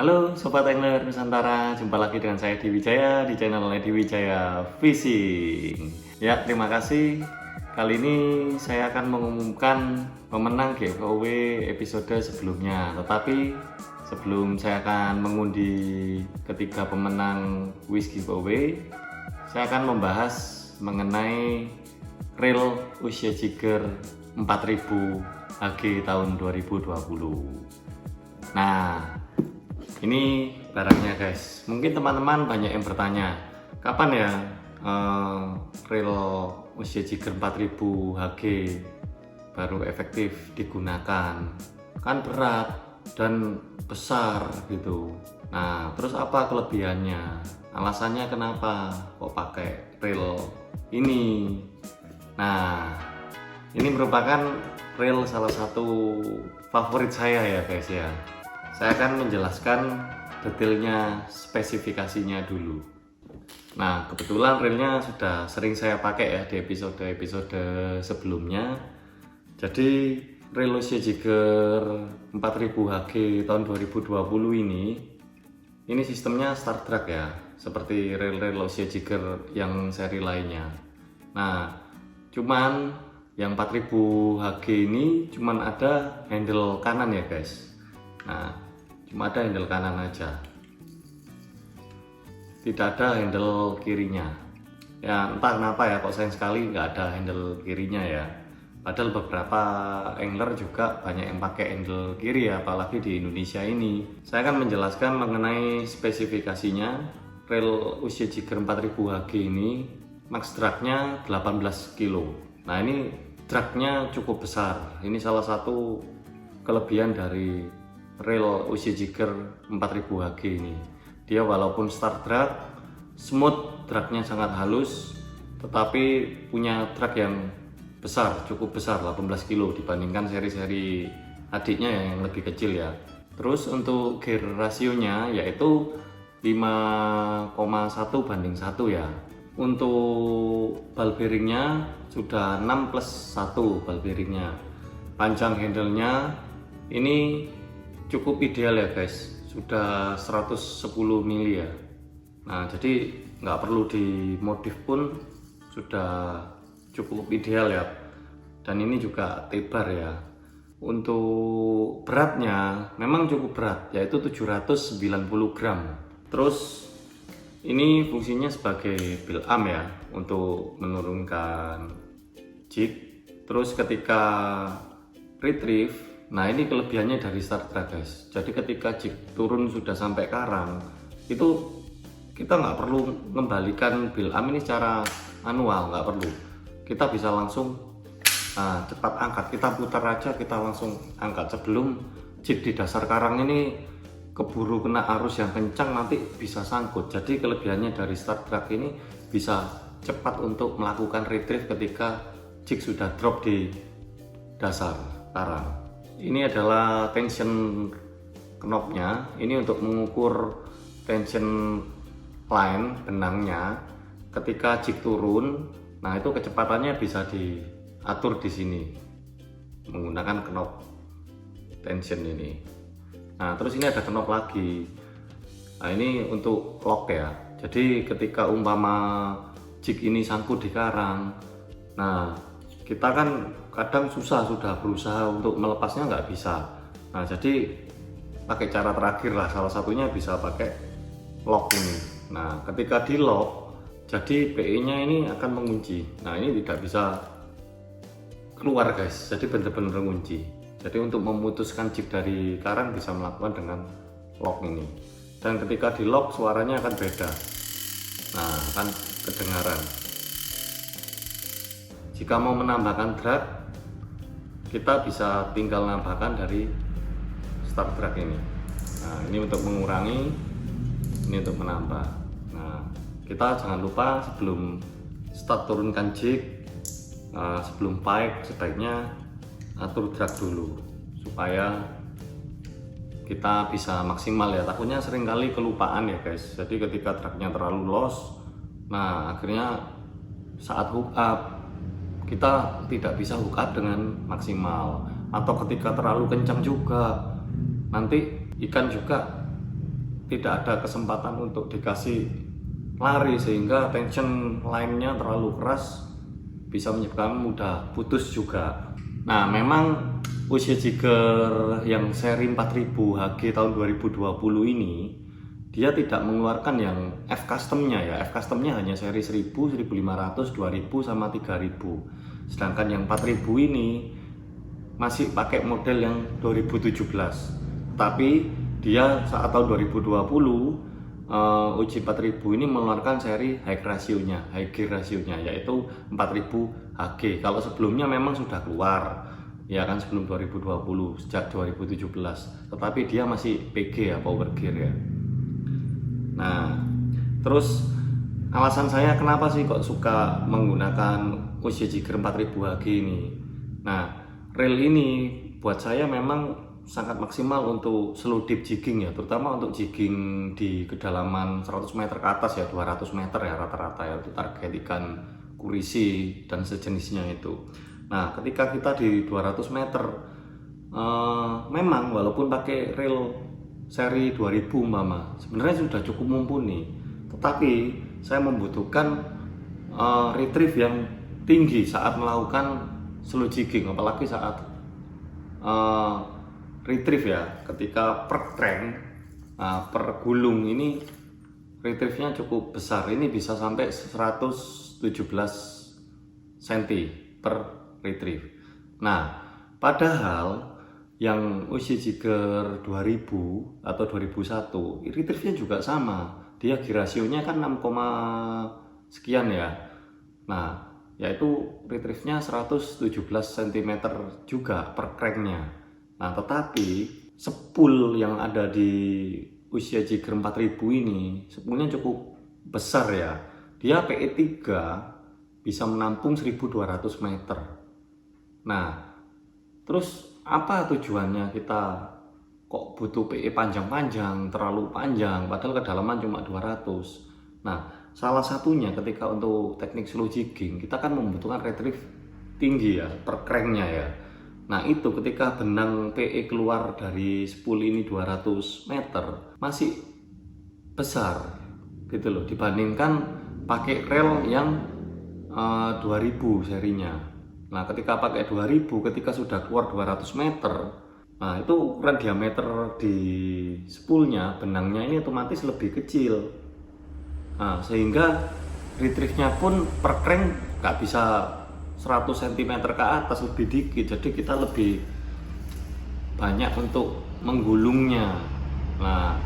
Halo Sobat Angler Nusantara, jumpa lagi dengan saya Dewi Jaya di channel Dewi Jaya Fishing. Ya, terima kasih. Kali ini saya akan mengumumkan pemenang giveaway episode sebelumnya. Tetapi sebelum saya akan mengundi ketiga pemenang quiz giveaway, saya akan membahas mengenai reel usia jigger 4000 HG tahun 2020. Nah, ini barangnya guys. Mungkin teman-teman banyak yang bertanya, kapan ya reel usia jigger 4000 HG baru efektif digunakan? Kan berat dan besar gitu. Nah, terus apa kelebihannya? Alasannya kenapa kok pakai reel ini? Nah, ini merupakan reel salah satu favorit saya ya guys ya. Saya akan menjelaskan detailnya, spesifikasinya dulu. Nah, kebetulan reelnya sudah sering saya pakai ya di episode-episode sebelumnya. Jadi reel usia jigger 4000 HG tahun 2020 ini sistemnya start drag ya, seperti reel-reel usia jigger yang seri lainnya. Nah, cuman yang 4000 HG ini cuman ada handle kanan ya guys. Nah, cuma ada handle kanan aja, tidak ada handle kirinya. Ya entah kenapa ya kok sayang sekali nggak ada handle kirinya ya. Padahal beberapa angler juga banyak yang pakai handle kiri ya, apalagi di Indonesia ini. Saya akan menjelaskan mengenai spesifikasinya. Reel usia jigger 4000 HG ini max dragnya 18 kilo. Nah, ini dragnya cukup besar. Ini salah satu kelebihan dari reel usia jigger 4000 HG ini. Dia walaupun start drag, smooth, dragnya sangat halus, tetapi punya drag yang besar, cukup besar, 18 kilo dibandingkan seri-seri adiknya yang lebih kecil ya. Terus untuk gear rasionya yaitu 5,1 banding 1 ya. Untuk ball bearingnya sudah 6+1 ball bearingnya. Panjang handle-nya ini cukup ideal ya guys, sudah 110 mili ya. Nah, jadi nggak perlu dimodif pun sudah cukup ideal ya. Dan ini juga tebar ya. Untuk beratnya memang cukup berat, yaitu 790 gram. Terus ini fungsinya sebagai bill arm ya, untuk menurunkan jig. Terus ketika retrieve, nah ini kelebihannya dari start drag guys. Jadi ketika jig turun sudah sampai karang, itu kita nggak perlu mengembalikan bill arm ini secara manual, nggak perlu. Kita bisa langsung cepat angkat, kita putar aja, kita langsung angkat sebelum jig di dasar karang ini keburu kena arus yang kencang, nanti bisa sangkut. Jadi kelebihannya dari start drag ini bisa cepat untuk melakukan retrieve ketika jig sudah drop di dasar karang. Ini adalah tension knobnya, ini untuk mengukur tension line benangnya ketika jig turun. Nah, itu kecepatannya bisa diatur di sini menggunakan knob tension ini. Nah, terus ini ada knob lagi. Nah, ini untuk lock ya. Jadi ketika umpama jig ini sangkut di karang, nah kita kan kadang susah, sudah berusaha untuk melepasnya nggak bisa. Nah, jadi pakai cara terakhir lah, salah satunya bisa pakai lock ini. Nah, ketika di lock, jadi PE nya ini akan mengunci. Nah, ini tidak bisa keluar guys, jadi benar-benar mengunci. Jadi untuk memutuskan jig dari karang bisa melakukan dengan lock ini. Dan ketika di lock suaranya akan beda. Nah, akan kedengaran. Jika mau menambahkan drag, kita bisa tinggal menambahkan dari start drag ini. Nah, ini untuk mengurangi, ini untuk menambah. Nah, kita jangan lupa sebelum start turunkan jig, sebelum pike sebaiknya atur drag dulu supaya kita bisa maksimal ya. Takutnya seringkali kelupaan ya guys. Jadi ketika dragnya terlalu loss, nah akhirnya saat hook up kita tidak bisa hook up dengan maksimal, atau ketika terlalu kencang juga nanti ikan juga tidak ada kesempatan untuk dikasih lari, sehingga tension line-nya terlalu keras, bisa menyebabkan mudah putus juga. Nah, memang usia jigger yang seri 4000 HG tahun 2020 ini dia tidak mengeluarkan yang F customnya ya. F customnya hanya seri 1000, 1500, 2000 sama 3000. Sedangkan yang 4000 ini masih pakai model yang 2017. Tapi dia saat tahun 2020 uji 4000 ini mengeluarkan seri high gear rasionya yaitu 4000 HG. Kalau sebelumnya memang sudah keluar ya kan, sebelum 2020 sejak 2017, tetapi dia masih PG ya, power gear ya. Nah, terus alasan saya kenapa sih kok suka menggunakan uji jigger 4000 HG ini. Nah, reel ini buat saya memang sangat maksimal untuk slow deep jigging ya, terutama untuk jigging di kedalaman 100 meter ke atas ya, 200 meter ya rata-rata ya, untuk target ikan kurisi dan sejenisnya itu. Nah, ketika kita di 200 meter memang walaupun pakai reel seri 2000 umpama sebenarnya sudah cukup mumpuni, tetapi saya membutuhkan retrieve yang tinggi saat melakukan slow jigging, apalagi saat retrieve ya, ketika per crank, per gulung ini retrieve-nya cukup besar, ini bisa sampai 117 cm per retrieve. Nah, padahal yang uji jigger 2000 atau 2001 retrieve-nya juga sama, dia gear rasionya kan 6, sekian ya. Nah, yaitu retrieve-nya 117 cm juga per cranknya. Nah, tetapi spool yang ada di usia jigger 4000 ini spoolnya cukup besar ya. Dia PE3 bisa menampung 1200 meter. Nah, terus apa tujuannya kita kok butuh PE panjang-panjang, terlalu panjang, padahal kedalaman cuma 200. Nah, salah satunya ketika untuk teknik slow jigging kita kan membutuhkan retrieve tinggi ya, per cranknya ya. Nah, itu ketika benang PE keluar dari spool ini 200 meter masih besar gitu loh, dibandingkan pakai reel yang 2000 serinya. Nah, ketika pakai 2000, ketika sudah keluar 200 meter, nah itu ukuran diameter di spoolnya, benangnya ini otomatis lebih kecil. Nah, sehingga retrieve-nya pun per crank nggak bisa 100 cm ke atas, lebih dikit. Jadi kita lebih banyak untuk menggulungnya. Nah,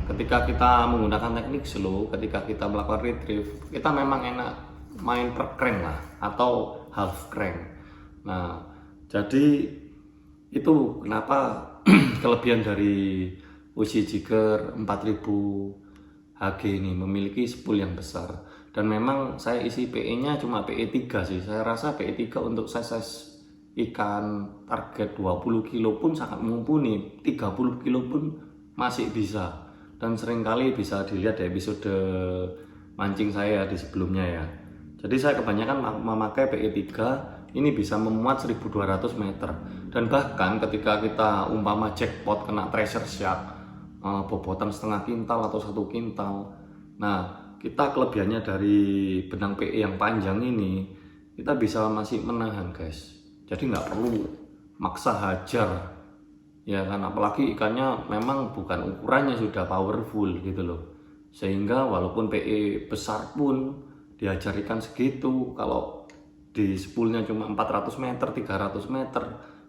ketika kita menggunakan teknik slow, ketika kita melakukan retrieve, kita memang enak main per crank lah, atau half crank. Nah, jadi itu kenapa kelebihan dari uji jigger 4000 HG ini memiliki spool yang besar. Dan memang saya isi PE-nya cuma PE3 sih. Saya rasa PE3 untuk size ikan target 20 kilo pun sangat mumpuni, 30 kilo pun masih bisa. Dan seringkali bisa dilihat di episode mancing saya di sebelumnya ya. Jadi saya kebanyakan memakai PE3, ini bisa memuat 1200 meter. Dan bahkan ketika kita umpama jackpot kena treasure shark, bobotan setengah kintal atau 1 kintal. Nah, kita kelebihannya dari benang PE yang panjang ini, kita bisa masih menahan guys. Jadi nggak perlu maksa hajar. Ya kan, apalagi ikannya memang bukan ukurannya sudah powerful gitu loh. Sehingga walaupun PE besar pun diajar ikan segitu, kalau di spoolnya cuma 400 meter, 300 meter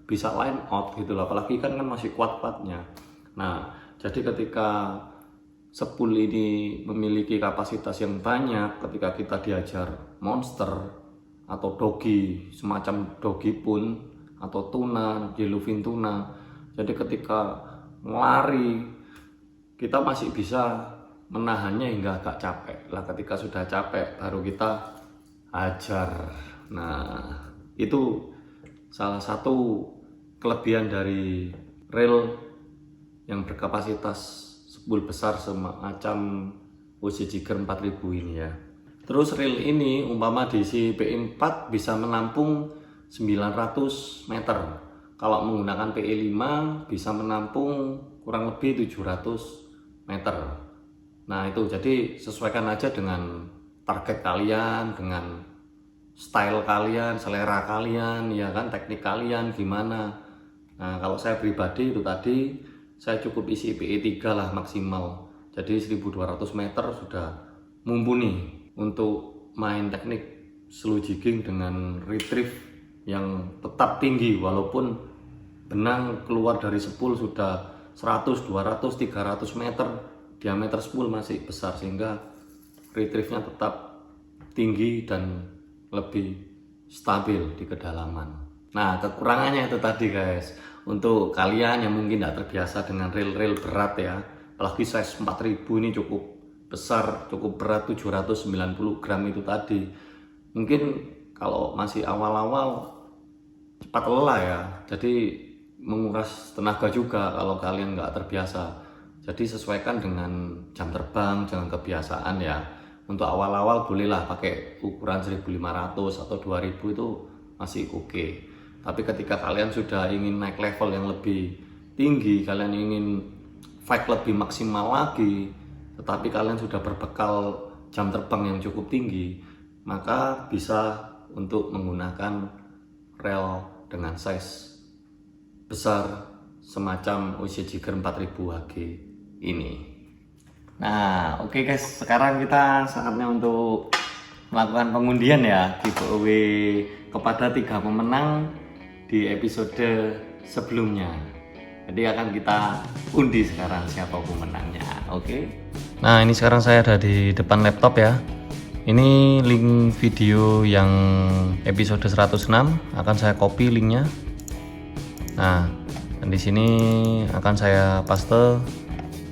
bisa line out gitu loh, apalagi ikan kan masih kuat-kuatnya. Nah, jadi ketika spool ini memiliki kapasitas yang banyak, ketika kita diajar monster atau dogi, semacam dogi pun, atau tuna, yellowfin tuna, jadi ketika melari kita masih bisa menahannya hingga agak capek lah. Ketika sudah capek baru kita hajar. Nah, itu salah satu kelebihan dari reel yang berkapasitas spool besar semacam uji jigger 4000 ini ya. Terus reel ini umpama diisi PE4 bisa menampung 900 meter. Kalau menggunakan PE5 bisa menampung kurang lebih 700 meter. Nah itu, jadi sesuaikan aja dengan target kalian, dengan style kalian, selera kalian, ya kan, teknik kalian gimana. Nah kalau saya pribadi itu tadi, saya cukup isi PE3 lah maksimal. Jadi 1200 meter sudah mumpuni untuk main teknik slow jigging dengan retrieve yang tetap tinggi, walaupun benang keluar dari spool sudah 100, 200, 300 meter, diameter spool masih besar, sehingga retrieve-nya tetap tinggi dan lebih stabil di kedalaman. Nah kekurangannya itu tadi guys, untuk kalian yang mungkin tidak terbiasa dengan reel berat ya, apalagi size 4000 ini cukup besar, cukup berat, 790 gram itu tadi. Mungkin kalau masih awal-awal cepat lelah ya, jadi menguras tenaga juga kalau kalian nggak terbiasa. Jadi sesuaikan dengan jam terbang, jangan kebiasaan ya. Untuk awal-awal bolehlah pakai ukuran 1500 atau 2000 itu masih oke. Tapi ketika kalian sudah ingin naik level yang lebih tinggi, kalian ingin fight lebih maksimal lagi, tetapi kalian sudah berbekal jam terbang yang cukup tinggi, maka bisa untuk menggunakan reel dengan size besar semacam OC Jigger 4000 Hg ini. Nah oke guys, sekarang kita saatnya untuk melakukan pengundian ya, giveaway kepada 3 pemenang di episode sebelumnya. Jadi akan kita undi sekarang siapa pemenangnya. Oke. Nah ini sekarang saya ada di depan laptop ya. Ini link video yang episode 106, akan saya copy linknya. Nah dan di sini akan saya paste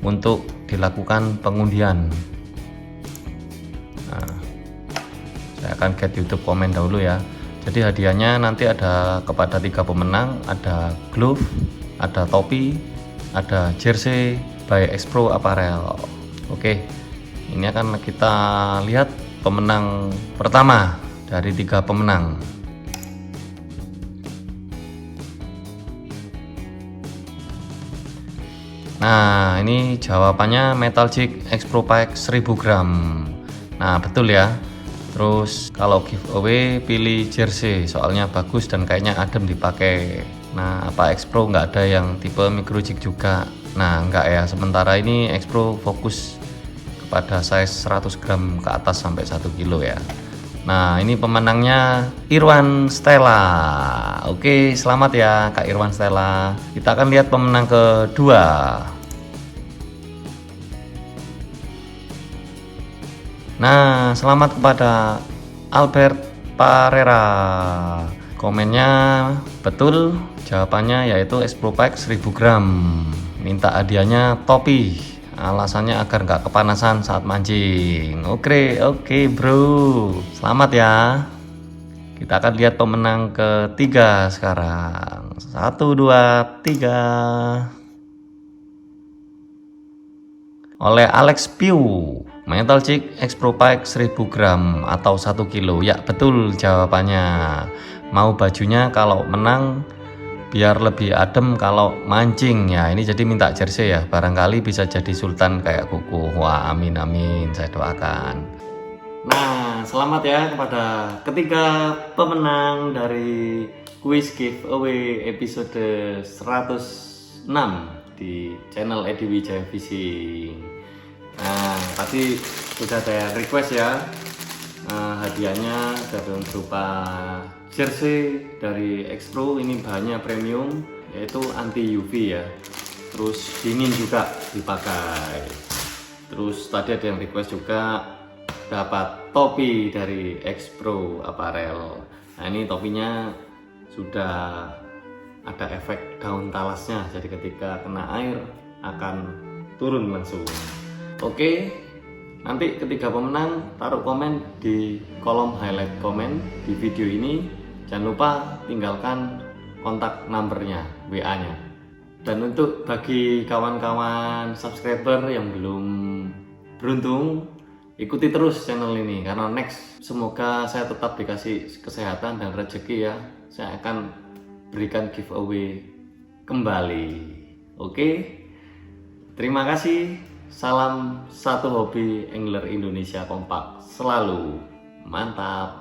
untuk dilakukan pengundian. Nah, saya akan get YouTube komen dahulu ya. Jadi hadiahnya nanti ada kepada 3 pemenang, ada glove, ada topi, ada jersey by X-Pro Apparel. Oke, ini akan kita lihat pemenang pertama dari 3 pemenang. Nah ini jawabannya Metal Jig X-Pro Pack 1000 gram. Nah betul ya. Terus kalau giveaway pilih jersey, soalnya bagus dan kayaknya adem dipakai. Nah apa X-Pro nggak ada yang tipe micro jig juga? Nah enggak ya, sementara ini X-Pro fokus kepada size 100 gram ke atas sampai 1 kilo ya. Nah ini pemenangnya Irwan Stella. Oke, selamat ya Kak Irwan Stella. Kita akan lihat pemenang kedua. Nah selamat kepada Albert Parera. Komennya betul, jawabannya yaitu X-Pro Pack 1000 gram. Minta hadiahnya topi, alasannya agar nggak kepanasan saat mancing. Oke bro, selamat ya. Kita akan lihat pemenang ketiga sekarang. 1, 2, 3. Oleh Alex Piu, Metal Jig X-Pro Pack 1000 gram atau 1 kilo. Ya betul jawabannya. Mau bajunya kalau menang biar lebih adem kalau mancing ya. Ini jadi minta jersey ya, barangkali bisa jadi sultan kayak kuku. Wah amin amin, saya doakan. Nah selamat ya kepada ketiga pemenang dari quiz giveaway episode 106 di channel Edi Wijaya Fishing. Nah tadi sudah saya request ya, hadiahnya berupa jersey dari X-Pro, ini bahannya premium yaitu anti UV ya, terus dingin juga dipakai. Terus tadi ada yang request juga dapat topi dari X-Pro Apparel. Nah ini topinya sudah ada efek daun talasnya, jadi ketika kena air akan turun langsung. Oke, nanti ketiga pemenang taruh komen di kolom highlight komen di video ini. Jangan lupa tinggalkan kontak numbernya, WA-nya. Dan untuk bagi kawan-kawan subscriber yang belum beruntung, ikuti terus channel ini karena next semoga saya tetap dikasih kesehatan dan rezeki ya. Saya akan berikan giveaway kembali. Oke, terima kasih. Salam satu hobi angler Indonesia kompak selalu mantap.